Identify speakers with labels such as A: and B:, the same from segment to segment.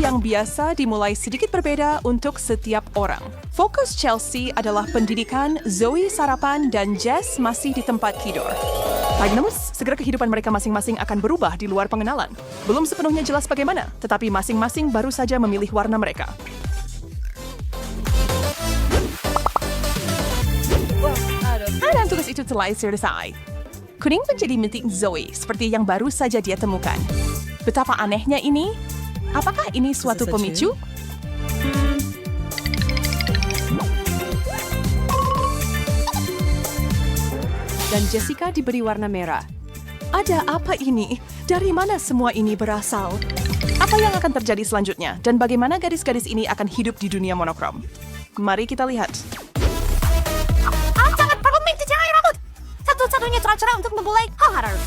A: yang biasa dimulai sedikit berbeda untuk setiap orang. Fokus Chelsea adalah pendidikan, Zoe sarapan, dan Jess masih di tempat tidur. Magnus, segera kehidupan mereka masing-masing akan berubah di luar pengenalan. Belum sepenuhnya jelas bagaimana, tetapi masing-masing baru saja memilih warna mereka. Dan tugas itu telah selesai. Kuning menjadi milik Zoe, seperti yang baru saja dia temukan. Betapa anehnya ini. Apakah ini suatu pemicu? Dan Jessica diberi warna merah. Ada apa ini? Dari mana semua ini berasal? Apa yang akan terjadi selanjutnya? Dan bagaimana gadis-gadis ini akan hidup di dunia monokrom? Mari kita lihat.
B: Sangat perlu mencuci rambut. Satu-satunya cara untuk memulai horror.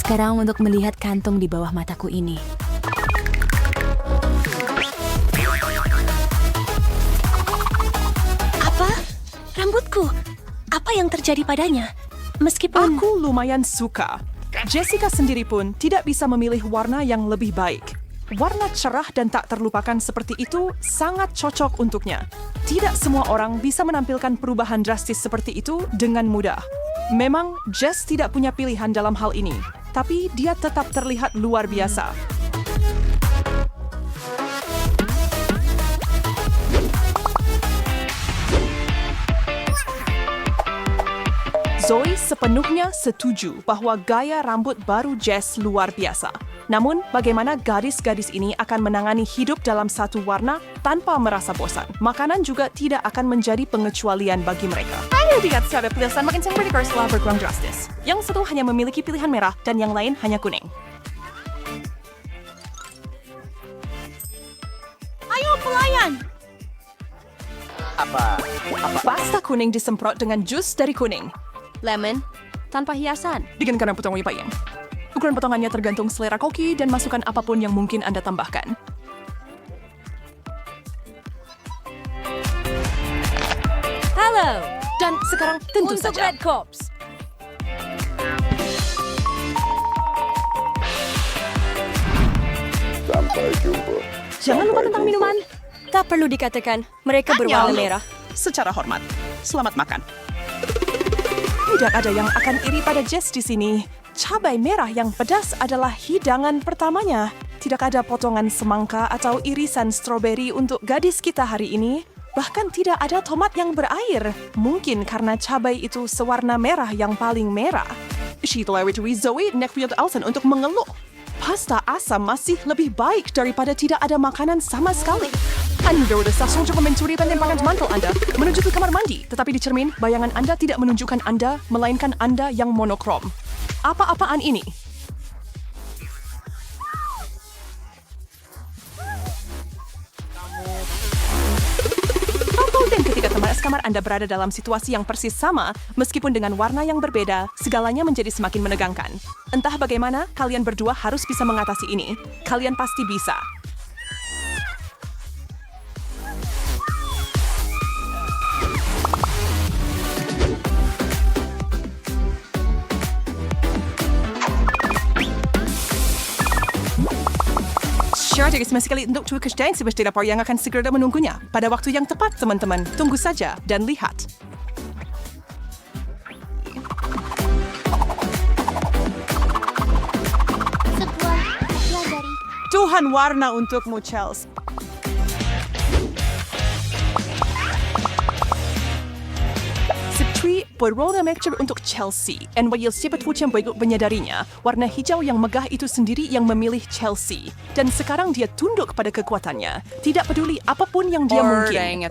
B: Sekarang untuk melihat kantong di bawah mataku ini. Apa? Rambutku? Apa yang terjadi padanya? Meskipun...
A: Aku lumayan suka. Jessica sendiri pun tidak bisa memilih warna yang lebih baik. Warna cerah dan tak terlupakan seperti itu sangat cocok untuknya. Tidak semua orang bisa menampilkan perubahan drastis seperti itu dengan mudah. Memang Jess tidak punya pilihan dalam hal ini, tapi dia tetap terlihat luar biasa. Zoe sepenuhnya setuju bahwa gaya rambut baru Jess luar biasa. Namun, bagaimana gadis-gadis ini akan menangani hidup dalam satu warna tanpa merasa bosan? Makanan juga tidak akan menjadi pengecualian bagi mereka. Ayo lihat siapa pilihan makin sang berdikar setelah berkurang drastis. Yang satu hanya memiliki pilihan merah dan yang lain hanya kuning.
B: Ayo pelayan!
A: Pasta kuning disemprot dengan jus dari kuning.
B: Lemon, tanpa hiasan.
A: Dengan karena potong payung. Ukuran potongannya tergantung selera koki dan masukkan apapun yang mungkin Anda tambahkan.
B: Halo!
A: Dan sekarang tentu
B: Untuk
A: saja.
B: Red Corps.
C: Sampai jumpa.
B: Jangan lupa tentang minuman. Tak perlu dikatakan, mereka berwarna
A: Annyeong.
B: merah.
A: Secara hormat, selamat makan. Tidak ada yang akan iri pada Jess di sini. Cabai merah yang pedas adalah hidangan pertamanya. Tidak ada potongan semangka atau irisan stroberi untuk gadis kita hari ini. Bahkan tidak ada tomat yang berair. Mungkin karena cabai itu sewarna merah yang paling merah. Sheila Ritui Zoe Neckfield Elson untuk mengeluh. Pasta asam masih lebih baik daripada tidak ada makanan sama sekali. Anda sudah coba mencuri dan tempatkan mantel Anda menuju ke kamar mandi. Tetapi di cermin, bayangan Anda tidak menunjukkan Anda, melainkan Anda yang monokrom. Apa-apaan ini? Dan ketika teman sekamar Anda berada dalam situasi yang persis sama, meskipun dengan warna yang berbeda, segalanya menjadi semakin menegangkan. Entah bagaimana, kalian berdua harus bisa mengatasi ini. Kalian pasti bisa. Jadi sama sekali untuk tugas dan sebuah lapor yang akan segera menunggunya. Pada waktu yang tepat, teman-teman. Tunggu saja dan lihat. Tuhan warna untukmu, Chelsea. Septri berwarna mixture untuk Chelsea. And while siapa yang baik menyadarinya, warna hijau yang megah itu sendiri yang memilih Chelsea. Dan sekarang dia tunduk pada kekuatannya. Tidak peduli apapun yang dia mungkin.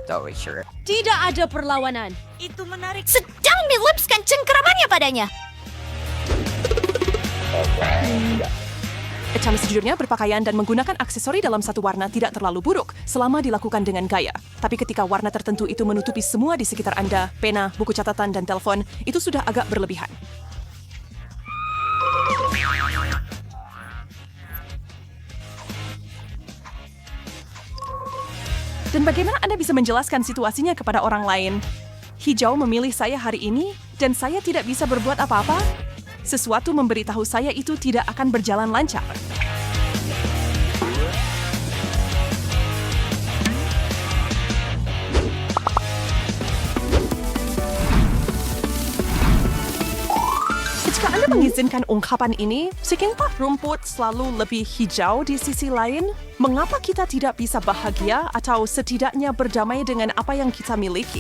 B: Tidak ada perlawanan. Itu menarik. Sedang dilipskan cengkeramannya padanya.
A: Echana sejujurnya berpakaian dan menggunakan aksesori dalam satu warna tidak terlalu buruk selama dilakukan dengan gaya. Tapi ketika warna tertentu itu menutupi semua di sekitar Anda, pena, buku catatan, dan telepon, itu sudah agak berlebihan. Dan bagaimana Anda bisa menjelaskan situasinya kepada orang lain? Hijau memilih saya hari ini, dan saya tidak bisa berbuat apa-apa? Sesuatu memberitahu saya itu tidak akan berjalan lancar. Jika Anda mengizinkan ungkapan ini, mengapa rumput selalu lebih hijau di sisi lain? Mengapa kita tidak bisa bahagia atau setidaknya berdamai dengan apa yang kita miliki?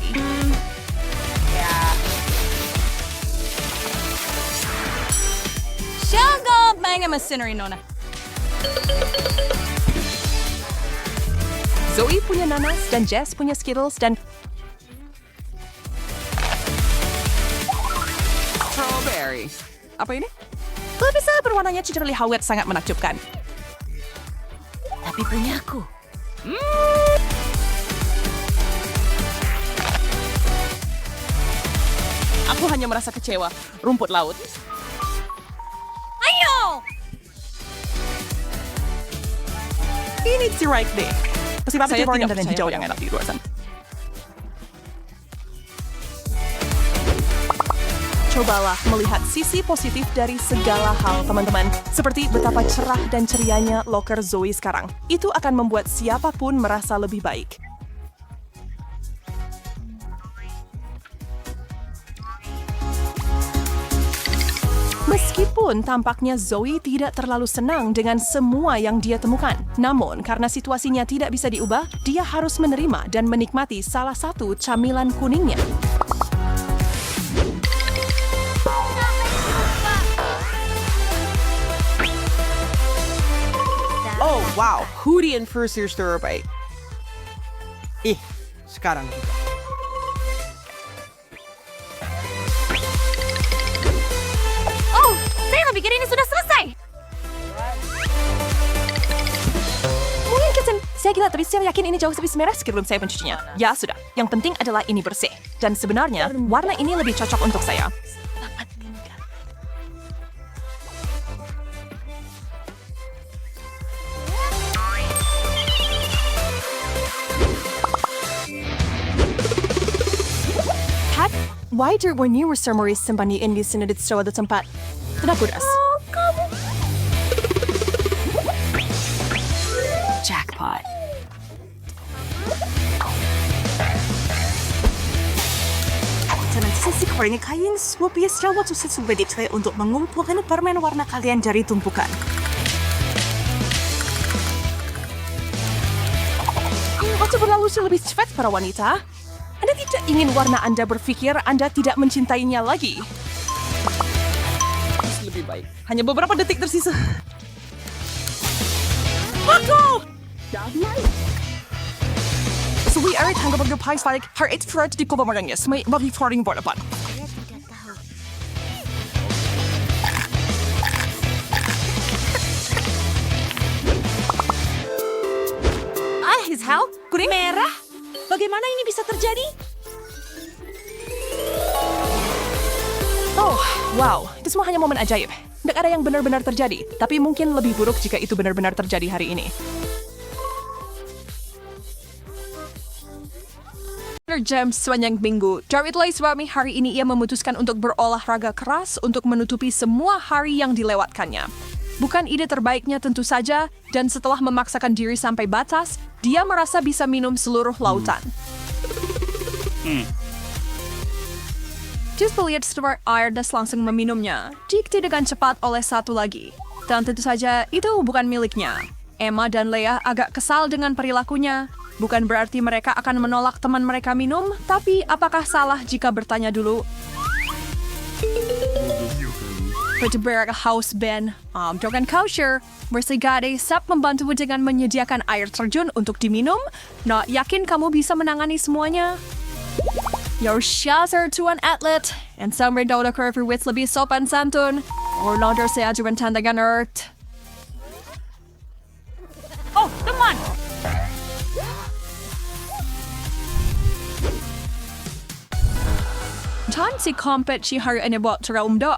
B: Siya mga masinari nona.
A: Zoe punya nanas dan Jess punya Skittles dan strawberry. Apa ini? Bisa berwarnanya cicerli hawet sangat menakjubkan.
B: Tapi punya aku.
A: Aku hanya merasa kecewa. Rumput laut.
B: Ayo!
A: Ini the right day. Pasti pasti
C: Saya
A: warna
C: tidak
A: dan
C: percaya
A: hijau
C: padamu.
A: yang enak di luar sana. Cobalah melihat sisi positif dari segala hal, teman-teman. Seperti betapa cerah dan cerianya loker Zoe sekarang. Itu akan membuat siapapun merasa lebih baik. Meskipun tampaknya Zoe tidak terlalu senang dengan semua yang dia temukan. Namun, karena situasinya tidak bisa diubah, dia harus menerima dan menikmati salah satu camilan kuningnya.
C: Oh, wow. Hootie and Fursuit terbaik. Sekarang juga.
B: Oh, saya pikir ini sudah selesai.
A: Mungkin Kitten, saya gila tapi saya yakin ini jauh lebih semeres sebelum saya mencucinya. Ya sudah, yang penting adalah ini bersih. Dan sebenarnya, warna ini lebih cocok untuk saya. Hat, why there were numerous ceremonies sembunyiin di sini di suatu tempat? Tidak kudas.
B: Jackpot.
D: Jangan sesi ini kain swoopia secara sukses subedit untuk mengumpulkan permen warna kalian dari tumpukan.
A: Waktu berlalu lebih cepat para wanita. Anda tidak ingin warna Anda berpikir Anda tidak mencintainya lagi.
C: Lebih baik. Hanya beberapa detik tersisa.
A: Aku! So we are tanggap pais balik har ett fröet di kobamarangnya may mabifaring bolapan.
B: His how? Kuning merah? Bagaimana ini bisa terjadi?
A: Oh, wow. Itu semua hanya momen ajaib. Tidak ada yang benar-benar terjadi. Tapi mungkin lebih buruk jika itu benar-benar terjadi hari ini. Jam sepanjang minggu. Jared Lois Swami hari ini ia memutuskan untuk berolahraga keras untuk menutupi semua hari yang dilewatkannya. Bukan ide terbaiknya tentu saja, dan setelah memaksakan diri sampai batas, dia merasa bisa minum seluruh lautan. Just melihat setelah air dan langsung meminumnya, diikuti dengan cepat oleh satu lagi. Dan tentu saja itu bukan miliknya. Emma dan Leah agak kesal dengan perilakunya. Bukan berarti mereka akan menolak teman mereka minum, tapi apakah salah jika bertanya dulu? Berdebar house band, dengan kosher, Bersigade sap membantu dengan menyediakan air terjun untuk diminum. Nah, yakin kamu bisa menangani semuanya? Your shots are to an athlete, and some redoda curve with lebih sopan santun, or launder saya ajuan tandangan earth.
B: Oh, teman!
A: Dan si kompet si hari ini buat teraumda.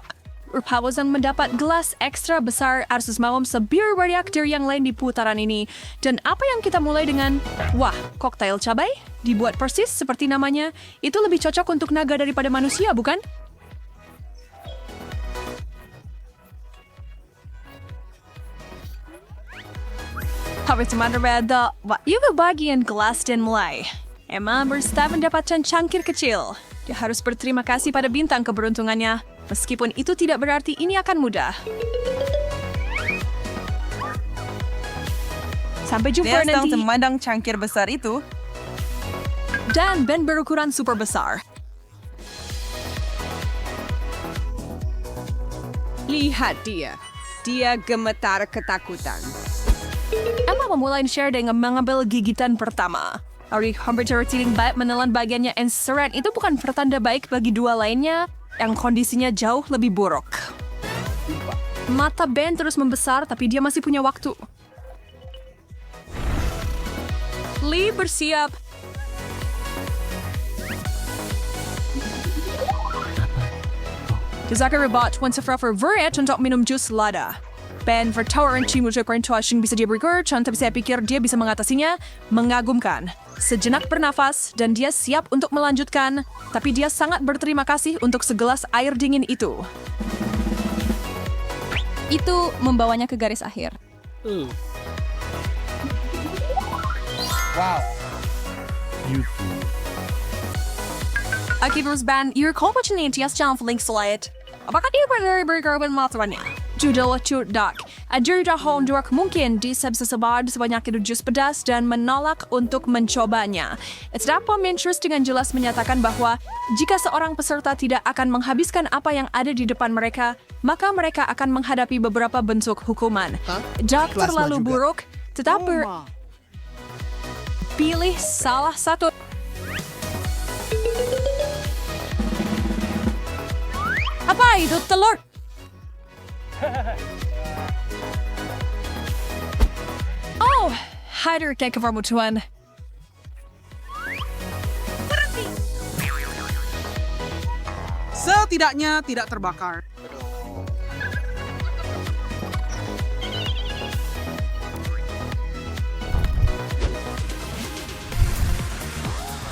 A: Urpawaz ang mendapat gelas ekstra besar arsus malam sa beer reactor yang lain di putaran ini. Dan apa yang kita mulai dengan, wah, koktail cabai? Dibuat persis seperti namanya. Itu lebih cocok untuk naga daripada manusia, bukan? Habis teman berbeda, juga bagian gelas dan mulai. Emma berusaha mendapatkan cangkir kecil. Dia harus berterima kasih pada bintang keberuntungannya, meskipun itu tidak berarti ini akan mudah. Sampai jumpa
C: Dia sedang
A: nanti.
C: memandang cangkir besar itu.
A: Dan Ben berukuran super besar.
C: Lihat dia. Dia gemetar ketakutan.
A: Emma memulai share dengan mengambil gigitan pertama. Ari hampir tertiling baik menelan bagiannya and seret itu bukan pertanda baik bagi dua lainnya yang kondisinya jauh lebih buruk. Mata Ben terus membesar tapi dia masih punya waktu. Lee bersiap. Zachary rebut once forever Verret untuk minum jus lada. Ben vertawar cium perintahing bisa dia berger, tapi saya pikir dia bisa mengatasinya, mengagumkan. Sejenak bernafas dan dia siap untuk melanjutkan, tapi dia sangat berterima kasih untuk segelas air dingin itu.
B: Itu membawanya ke garis akhir.
C: Wow.
A: Akibat ban, your company tias jangan link slide. Apakah dia berkorban matuannya? Judul Dak. Ajar dahon duak mungkin disebut sebanyak itu jus pedas dan menolak untuk mencobanya. Terdapat Mintrus dengan jelas menyatakan bahwa jika seorang peserta tidak akan menghabiskan apa yang ada di depan mereka, maka mereka akan menghadapi beberapa bentuk hukuman. Dak terlalu buruk, tetapi pilih salah satu. Apa itu telur? Oh, hadir kayak kepermutuan.
E: Setidaknya tidak terbakar.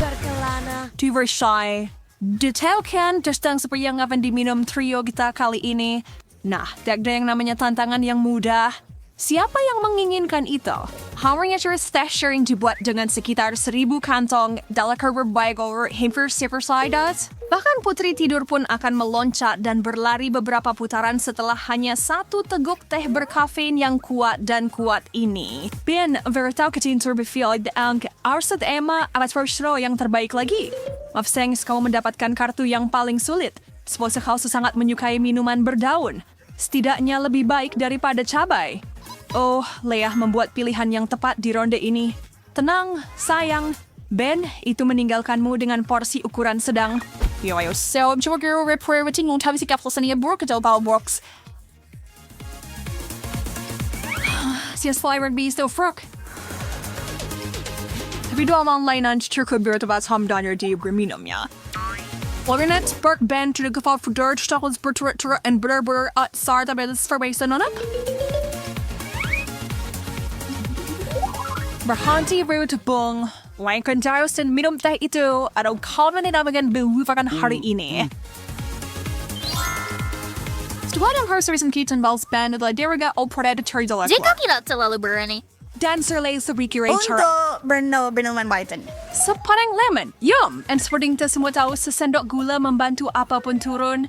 B: Berkelana.
A: Versailles. Detailkan tentang seperti yang akan diminum trio kita kali ini. Nah, tidak ada yang namanya tantangan yang mudah. Siapa yang menginginkan itu? Hawanya sharing dibuat dengan sekitar 1,000 kantong dalam berbagai hampir sidas. Bahkan putri tidur pun akan meloncat dan berlari beberapa putaran setelah hanya satu teguk teh berkafein yang kuat dan kuat ini. Ben, veritau ketin terbefield ang arsat Emma abat firstro yang terbaik lagi. Mafsengs kamu mendapatkan kartu yang paling sulit. Sepuluh kau sangat menyukai minuman berdaun. Setidaknya lebih baik daripada cabai. Oh, Leah membuat pilihan yang tepat di ronde ini. Tenang, sayang. Ben, itu meninggalkanmu dengan porsi ukuran sedang. Yo, so coba kira repair tinggal tapi si kapsul seni buruk atau bau box. Sias flavored bees still fruk. Tapi dua online cukup bertebat hamdannya di minumnya. Laginet, Berk Ben tidak kefal fudor, stakles berturut-turut and bener-bener at sar tapi das formation anak. Berhenti berutubung. Wainkan Darius dan minum teh itu atau kau menamakan melupakan hari ini. Setelah yang harus recent Keaton Wells Band adalah deriga o predator de la
B: Jika tidak terlalu berani.
A: Dancer lay sa Ricky Ray Chara.
D: Untuk bernoman Biden.
A: Sa parang lemon. Yum! And seperti itu semua tahu sa sendok gula membantu apapun turun.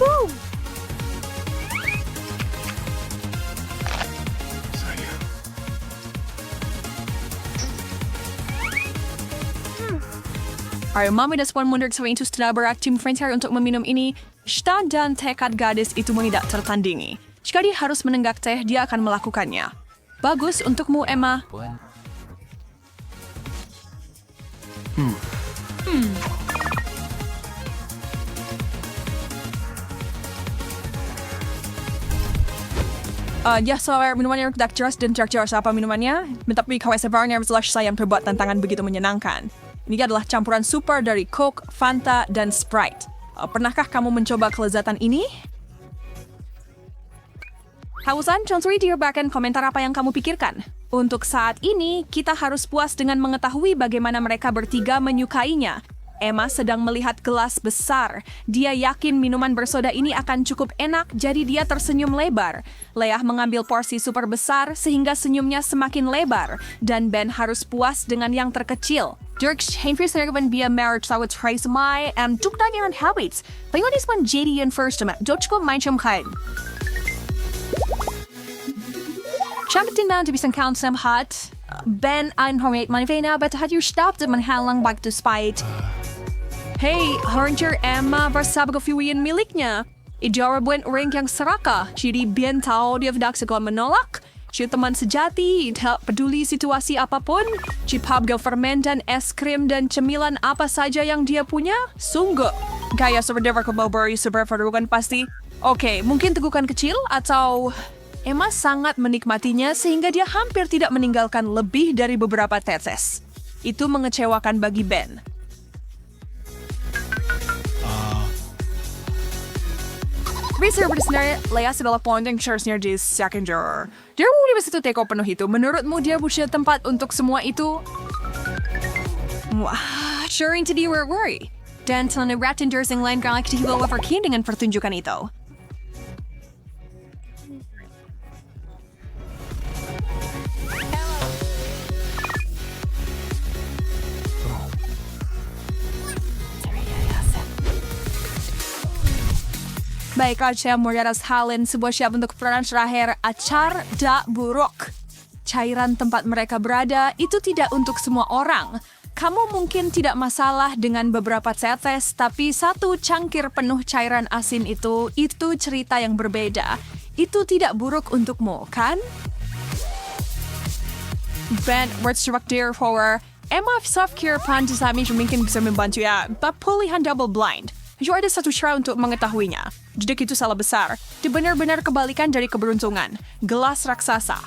A: Woo! Para mami dan sepuan mundur sa itu setelah beraktim frontier untuk meminum ini, Stan dan tekad gadis itu tidak tertandingi. Jika dia harus menenggak teh, dia akan melakukannya. Bagus untukmu, Emma. Ya, soal minumannya tidak jelas dan tidak jelas apa minumannya, tetapi kawasan setelah saya membuat tantangan begitu menyenangkan. Ini adalah campuran super dari Coke, Fanta, dan Sprite. Pernahkah kamu mencoba kelezatan ini? Hausan, Chonsuri bahkan komentar apa yang kamu pikirkan. Untuk saat ini, kita harus puas dengan mengetahui bagaimana mereka bertiga menyukainya. Emma sedang melihat gelas besar. Dia yakin minuman bersoda ini akan cukup enak, jadi dia tersenyum lebar. Leah mengambil porsi super besar sehingga senyumnya semakin lebar. Dan Ben harus puas dengan yang terkecil. Dirk heenverserven via marriage zou try mij en doe dat aan habits. Pengen is van JD en first time. Dotsko mijn kain. Champion man to be some count some hot. Ben einhormate man vena, but had you stopped man halang back to spite. Hey, Hornger Emma bersabag fiuin miliknya. Ijarabuen ring yang seraka. Jadi bien tahu dia hendak segala menolak. Si teman sejati, tak peduli situasi apapun. Si pabga fermen dan es krim dan cemilan apa saja yang dia punya. Sungguh. Gaya sebenarnya kebawbari seberfarugan pasti. Oke, mungkin tegukan kecil atau... Emma sangat menikmatinya sehingga dia hampir tidak meninggalkan lebih dari beberapa tetes. Itu mengecewakan bagi Ben. Reserve sebenarnya Leah adalah pointing shares-nya di second drawer. Dia mau di situ teko penuh itu. Menurutmu dia punya tempat untuk semua itu? Wah, sure into the worry. Dan telah ratenders yang lain galak dihilau overkin dengan pertunjukan itu. Baiklah, saya Moriatas Halen, sebuah siap untuk peran terakhir acar da buruk. Cairan tempat mereka berada itu tidak untuk semua orang. Kamu mungkin tidak masalah dengan beberapa tetes, tapi satu cangkir penuh cairan asin itu cerita yang berbeda. Itu tidak buruk untukmu, kan? Ben, Wortstructure for Emma Softcare Pantisami mungkin bisa membantu ya, pemulihan double blind. Juga ada satu cara untuk mengetahuinya. Jika itu salah besar, itu benar-benar kebalikan dari keberuntungan. Gelas raksasa.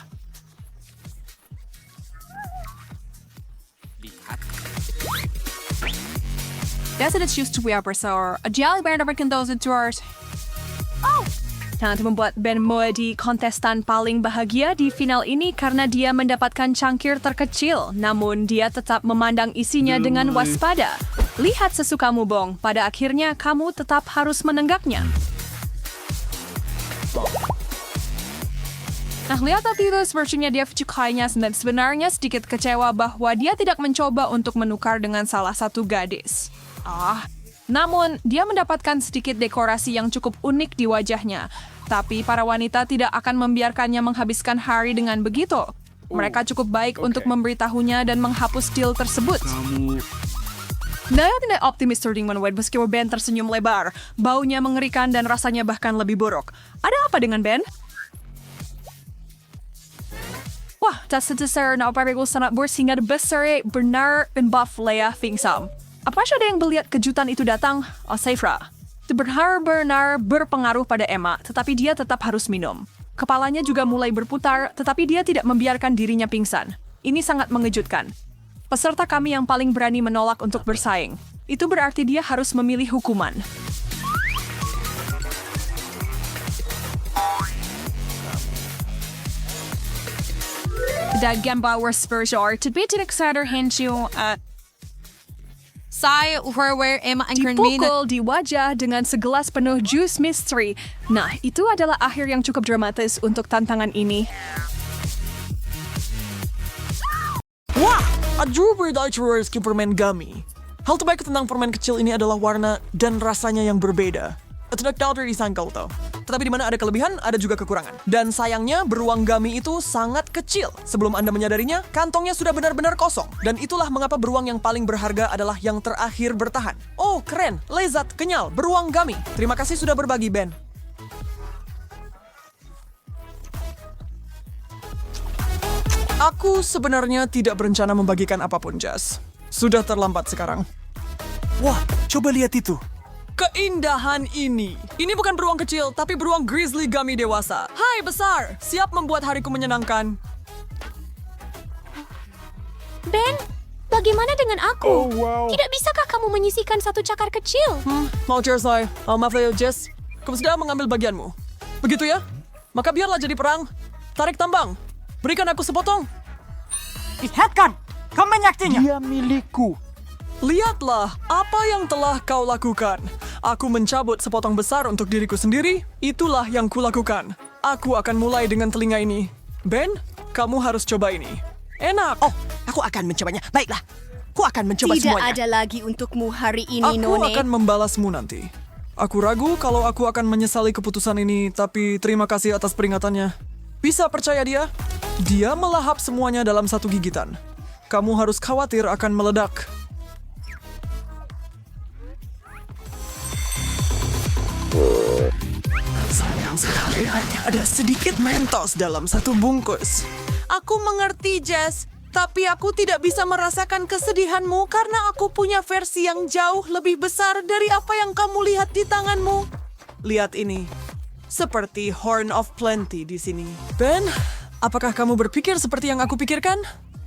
A: That's it used to be a persor. A jolly band of those tours. Oh! Nanti membuat Ben menjadi kontestan paling bahagia di final ini karena dia mendapatkan cangkir terkecil. Namun dia tetap memandang isinya dengan waspada. Lihat sesukamu, Bong. Pada akhirnya, kamu tetap harus menenggaknya. Nah, lihat itu sepertinya dia cukainya dan sebenarnya sedikit kecewa bahwa dia tidak mencoba untuk menukar dengan salah satu gadis. Namun, dia mendapatkan sedikit dekorasi yang cukup unik di wajahnya. Tapi para wanita tidak akan membiarkannya menghabiskan hari dengan begitu. Mereka cukup baik untuk memberitahunya dan menghapus deal tersebut. Dia tidak optimis dengan meski Ben tersenyum lebar. Baunya mengerikan dan rasanya bahkan lebih buruk. Ada apa dengan Ben? Wah, tak sebesar na oparigo sangat bersingkat besar benar dan buff Leah pingsan. Apa ada yang melihat kejutan itu datang? Seifra. Itu benar-benar berpengaruh pada Emma, tetapi dia tetap harus minum. Kepalanya juga mulai berputar, tetapi dia tidak membiarkan dirinya pingsan. Ini sangat mengejutkan. Peserta kami yang paling berani menolak untuk bersaing. Itu berarti dia harus memilih hukuman. The Gambauer Spurgeon, to be tidak sadar hensyu,
B: Saya where Emma and
A: dipukul di wajah dengan segelas penuh jus mystery. Nah, itu adalah akhir yang cukup dramatis untuk tantangan ini.
F: Wah! Adjuber Daichurerski permen gummy. Hal terbaik tentang permen kecil ini adalah warna dan rasanya yang berbeda. Tidak tahu disangkal toh. Tetapi di mana ada kelebihan, ada juga kekurangan. Dan sayangnya, beruang gummy itu sangat kecil. Sebelum Anda menyadarinya, kantongnya sudah benar-benar kosong. Dan itulah mengapa beruang yang paling berharga adalah yang terakhir bertahan. Oh, keren, lezat, kenyal, beruang gummy. Terima kasih sudah berbagi, Ben. Aku sebenarnya tidak berencana membagikan apapun, Jazz. Sudah terlambat sekarang. Wah, coba lihat itu. Keindahan ini. Ini bukan beruang kecil, tapi beruang grizzly gummy dewasa. Hai besar, siap membuat hariku menyenangkan.
B: Ben, bagaimana dengan aku? Tidak bisakah kamu menyisihkan satu cakar kecil?
F: Mau Jersey, maaf ya Jess. Kamu sudah mengambil bagianmu. Begitu ya? Maka biarlah jadi perang. Tarik tambang. Berikan aku sepotong.
D: Lihatkan, kau menyaktinya.
G: Dia milikku.
F: Lihatlah apa yang telah kau lakukan. Aku mencabut sepotong besar untuk diriku sendiri. Itulah yang kulakukan. Aku akan mulai dengan telinga ini. Ben, kamu harus coba ini. Enak.
A: Oh, aku akan mencobanya. Baiklah, aku akan mencoba
B: Tidak
A: semuanya.
B: ada lagi untukmu hari ini,
F: Aku
B: None.
F: akan membalasmu nanti. Aku ragu kalau aku akan menyesali keputusan ini, tapi terima kasih atas peringatannya. Bisa percaya dia? Dia melahap semuanya dalam satu gigitan. Kamu harus khawatir akan meledak. Sayang sekali, hanya ada sedikit Mentos dalam satu bungkus. Aku mengerti, Jess. Tapi aku tidak bisa merasakan kesedihanmu karena aku punya versi yang jauh lebih besar dari apa yang kamu lihat di tanganmu. Lihat ini. Seperti Horn of Plenty di sini. Ben, apakah kamu berpikir seperti yang aku pikirkan?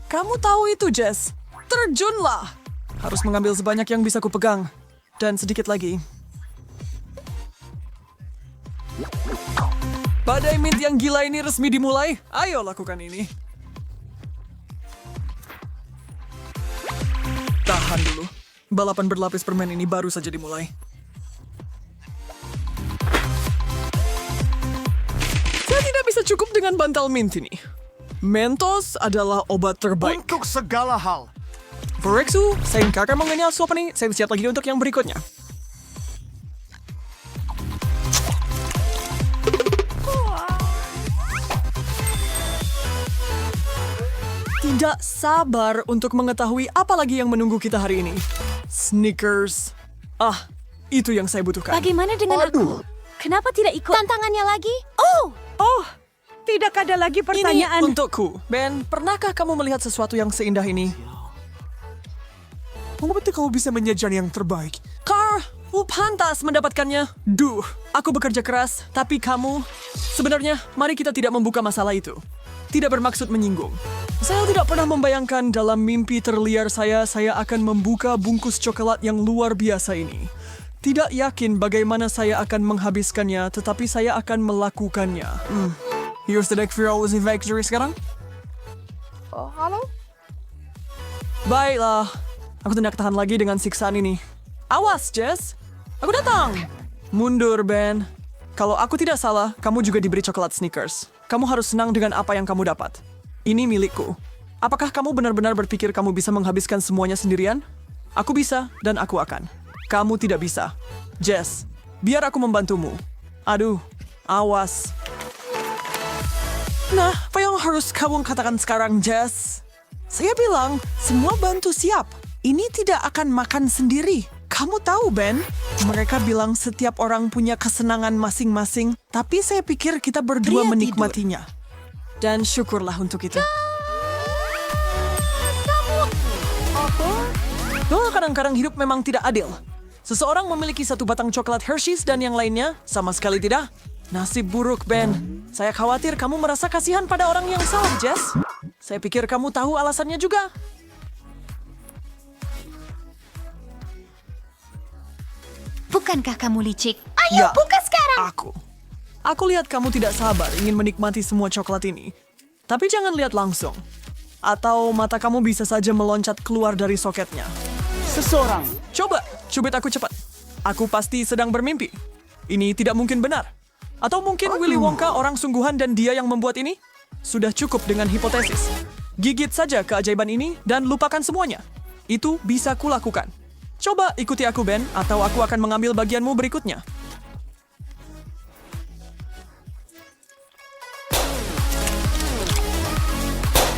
F: Kamu tahu itu, Jess. Terjunlah. Harus mengambil sebanyak yang bisa kupegang. Dan sedikit lagi. Badai mint yang gila ini resmi dimulai. Ayo lakukan ini. Tahan dulu. Balapan berlapis permen ini baru saja dimulai. Saya tidak bisa cukup dengan bantal mint ini. Mentos adalah obat terbaik.
G: Untuk segala hal.
F: Vorexu, saya akan mengenyal suap ini. Saya siap lagi untuk yang berikutnya. Tidak sabar untuk mengetahui apa lagi yang menunggu kita hari ini. Snickers. Ah, itu yang saya butuhkan.
B: Bagaimana dengan aku? Kenapa tidak ikut tantangannya lagi? Oh,
C: Tidak ada lagi pertanyaan.
F: Ini untukku. Ben, pernahkah kamu melihat sesuatu yang seindah ini?
G: Mengapa kamu bisa menyajikan yang terbaik?
F: Car, pantas mendapatkannya. Duh, aku bekerja keras, tapi kamu... Sebenarnya, mari kita tidak membuka masalah itu. Tidak bermaksud menyinggung. Saya tidak pernah membayangkan dalam mimpi terliar saya akan membuka bungkus coklat yang luar biasa ini. Tidak yakin bagaimana saya akan menghabiskannya, tetapi saya akan melakukannya. Here's the deck for always in victory sekarang.
C: Oh, halo?
F: Baiklah, aku tidak tahan lagi dengan siksaan ini. Awas, Jess. Aku datang. Mundur, Ben. Kalau aku tidak salah, kamu juga diberi coklat Snickers. Kamu harus senang dengan apa yang kamu dapat. Ini milikku. Apakah kamu benar-benar berpikir kamu bisa menghabiskan semuanya sendirian? Aku bisa, dan aku akan. Kamu tidak bisa. Jess, biar aku membantumu. Aduh, awas. Nah, apa yang harus kamu katakan sekarang, Jess? Saya bilang, semua bantu siap. Ini tidak akan makan sendiri. Kamu tahu, Ben? Mereka bilang setiap orang punya kesenangan masing-masing, tapi saya pikir kita berdua
B: Pria
F: menikmatinya. Dan syukurlah untuk itu. Kamu... kadang-kadang hidup memang tidak adil. Seseorang memiliki satu batang coklat Hershey's dan yang lainnya sama sekali tidak. Nasib buruk, Ben. Saya khawatir kamu merasa kasihan pada orang yang salah, Jess. Saya pikir kamu tahu alasannya juga.
B: bukankah kamu licik? Ayo,
F: Ya,
B: buka sekarang!
F: Aku lihat kamu tidak sabar ingin menikmati semua coklat ini. Tapi jangan lihat langsung. Atau mata kamu bisa saja meloncat keluar dari soketnya.
G: Seseorang.
F: Coba, cubit aku cepat. Aku pasti sedang bermimpi. Ini tidak mungkin benar. Atau mungkin Willy Wonka orang sungguhan dan dia yang membuat ini? Sudah cukup dengan hipotesis. Gigit saja keajaiban ini dan lupakan semuanya. Itu bisa kulakukan. Coba ikuti aku, Ben, atau aku akan mengambil bagianmu berikutnya.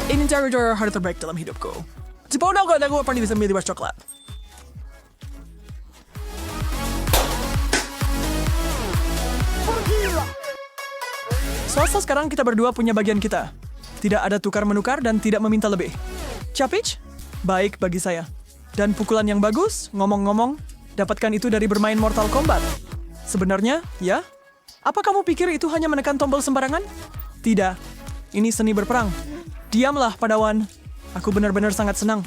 F: Ini territory hari terbaik dalam hidupku. Sepono ko na ako pernah bisa milih coklat. Selasa sekarang kita berdua punya bagian kita. Tidak ada tukar-menukar dan tidak meminta lebih. Capich? Baik bagi saya. Dan pukulan yang bagus, ngomong-ngomong, dapatkan itu dari bermain Mortal Kombat. Sebenarnya, ya? Apa kamu pikir itu hanya menekan tombol sembarangan? Tidak. Ini seni berperang. Diamlah, Padawan. Aku benar-benar sangat senang.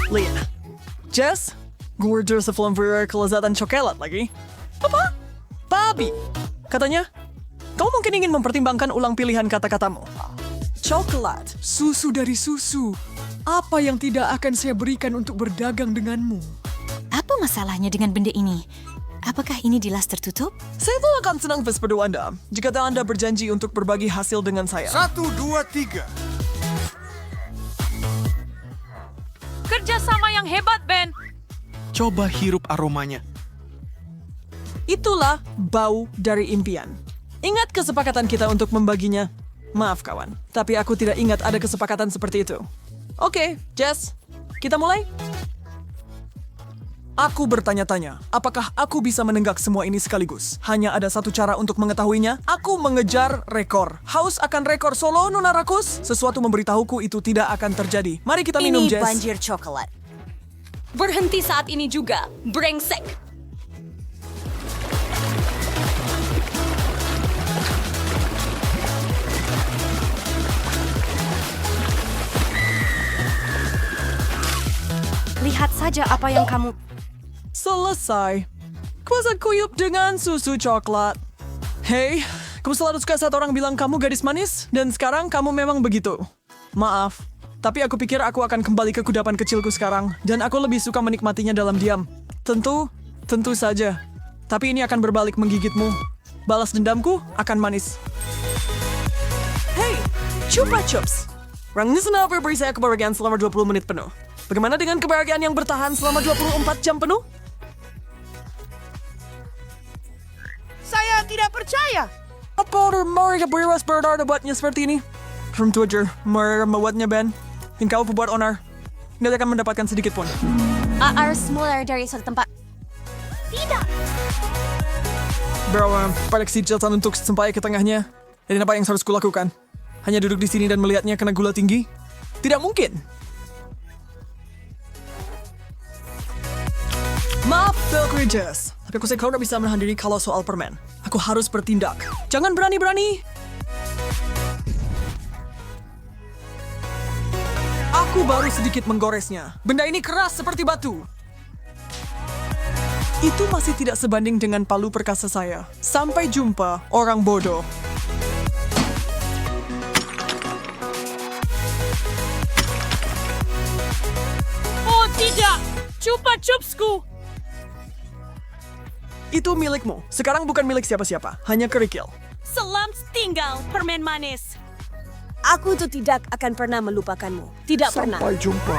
F: Lihat. Jess, gorgeous flamboyant kelezatan coklat lagi. Apa? Babi. Katanya, kamu mungkin ingin mempertimbangkan ulang pilihan kata-katamu. coklat.
G: Susu dari susu. Apa yang tidak akan saya berikan untuk berdagang denganmu?
B: Apa masalahnya dengan benda ini? Apakah ini di las tertutup?
F: Saya tuh akan senang Vespedo Anda jika Anda berjanji untuk berbagi hasil dengan saya.
G: 1, 2, 3.
C: Kerjasama yang hebat, Ben.
G: Coba hirup aromanya.
F: Itulah bau dari impian. Ingat kesepakatan kita untuk membaginya? Maaf kawan, tapi aku tidak ingat ada kesepakatan seperti itu. Oke, Jess, kita mulai? Aku bertanya-tanya, apakah aku bisa menenggak semua ini sekaligus? Hanya ada satu cara untuk mengetahuinya. Aku mengejar rekor. Haus akan rekor solo, Nona Rakus? Sesuatu memberitahuku itu tidak akan terjadi. Mari kita minum,
B: Ini
F: Jess.
B: banjir coklat. Berhenti saat ini juga, brengsek. Lihat saja apa yang kamu...
F: Selesai. Kuasa kuyup dengan susu coklat. Hei, kamu selalu suka saat orang bilang kamu gadis manis, dan sekarang kamu memang begitu. Maaf, tapi aku pikir aku akan kembali ke kudapan kecilku sekarang, dan aku lebih suka menikmatinya dalam diam. Tentu saja. Tapi ini akan berbalik menggigitmu. Balas dendamku akan manis. Hei, Chupa Chups. Rangnya kenapa beri saya kebahagiaan selama 20 menit penuh? Bagaimana dengan kebahagiaan yang bertahan selama 24 jam penuh?
C: Saya tidak percaya.
F: Apa mereka bebas berdar buatnya seperti ini? From Twitter, mereka membuatnya Ben. Dan kau pembuat onar. Nggak akan mendapatkan sedikit pun.
B: Harus mulai dari suatu tempat. Tidak.
F: Bawa koleksi catatan untuk sampai ke tengahnya. Dan apa yang harus kulakukan? Hanya duduk di sini dan melihatnya kena gula tinggi? Tidak mungkin. Maaf, Belkri Jess. Tapi aku kau tidak bisa menahan diri kalau soal permen. Aku harus bertindak. Jangan berani-berani. Aku baru sedikit menggoresnya. Benda ini keras seperti batu. Itu masih tidak sebanding dengan palu perkasa saya. Sampai jumpa, orang bodoh.
C: Oh tidak, Chupa Chupsku.
F: Itu milikmu. Sekarang bukan milik siapa-siapa. Hanya kerikil.
C: Selamat tinggal, permen manis.
B: Aku tuh tidak akan pernah melupakanmu. Tidak pernah.
G: Sampai jumpa.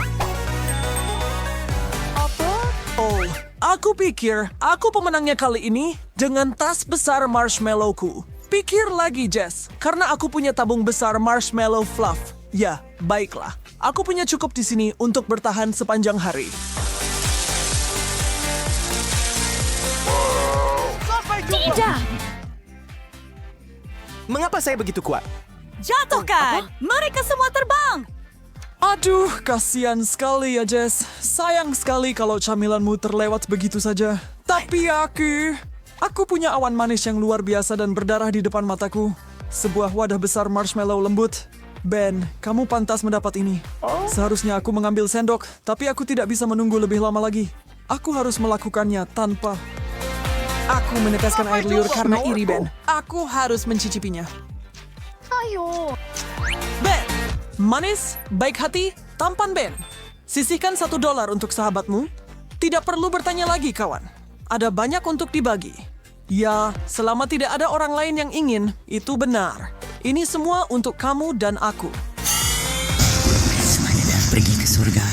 F: Oh, aku pikir aku pemenangnya kali ini dengan tas besar marshmallowku. Pikir lagi, Jess. Karena aku punya tabung besar marshmallow fluff. Ya, baiklah. Aku punya cukup di sini untuk bertahan sepanjang hari.
B: Tidak.
G: Mengapa saya begitu kuat?
B: Jatuhkan. Mereka semua terbang.
F: Aduh, kasihan sekali ya, Jess. Sayang sekali kalau camilanmu terlewat begitu saja. Tapi aku punya awan manis yang luar biasa dan berdarah di depan mataku. Sebuah wadah besar marshmallow lembut. Ben, kamu pantas mendapat ini. Seharusnya aku mengambil sendok, tapi aku tidak bisa menunggu lebih lama lagi. Aku harus melakukannya tanpa... Aku meneteskan air liur karena iri, Ben. Aku harus mencicipinya.
C: Ayo.
F: Ben, manis, baik hati, tampan Ben. Sisihkan $1 untuk sahabatmu. Tidak perlu bertanya lagi, kawan. Ada banyak untuk dibagi. Ya, selama tidak ada orang lain yang ingin, itu benar. Ini semua untuk kamu dan aku.
H: Semua pergi ke surga.